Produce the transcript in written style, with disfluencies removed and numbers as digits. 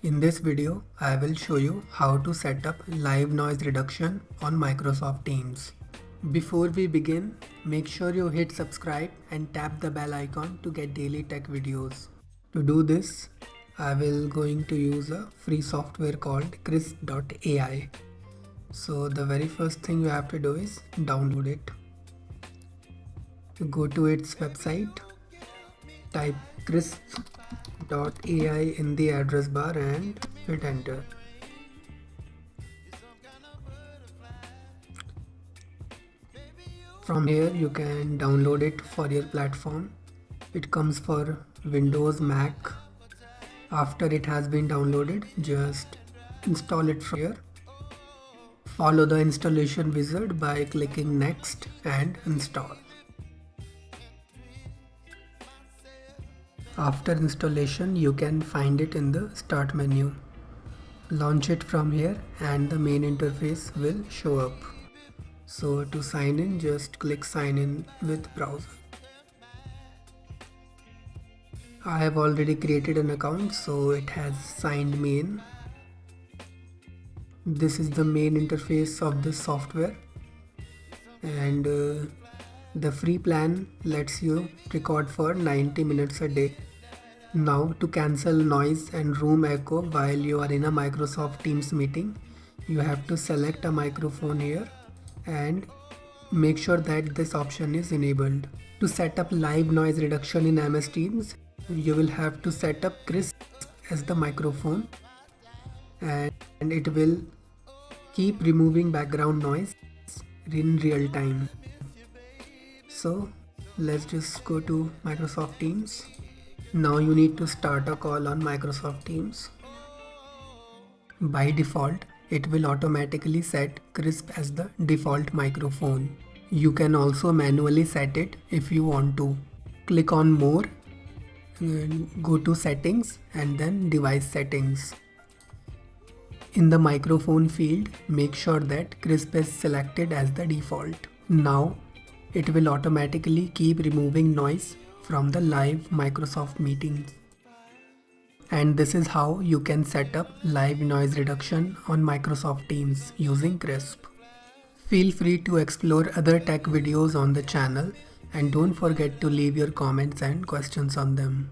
In this video, I will show you how to set up live noise reduction on Microsoft Teams. Before we begin, make sure you hit subscribe and tap the bell icon to get daily tech videos. To do this, I will going to use a free software called Krisp.ai. So the very first thing you have to do is download it. Go to its website, type Krisp.ai in the address bar and hit enter. From here you can download it for your platform. It comes for Windows, Mac. After it has been downloaded, just install it from here. Follow the installation wizard by clicking next and install. After installation, you can find it in the start menu. Launch it from here and the main interface will show up. So to sign in, just click sign in with browser. I have already created an account, so it has signed me in. This is the main interface of this software, and the free plan lets you record for 90 minutes a day. Now to cancel noise and room echo while you are in a Microsoft Teams meeting, you have to select a microphone here and make sure that this option is enabled. To set up live noise reduction in MS Teams, you will have to set up Krisp as the microphone, and it will keep removing background noise in real time. So let's just go to Microsoft Teams. Now you need to start a call on Microsoft Teams. By default, it will automatically set Krisp as the default microphone. You can also manually set it if you want to. Click on More, go to Settings and then Device Settings. In the microphone field, make sure that Krisp is selected as the default. Now, it will automatically keep removing noise from the live Microsoft meetings. And this is how you can set up live noise reduction on Microsoft Teams using Krisp. Feel free to explore other tech videos on the channel and don't forget to leave your comments and questions on them.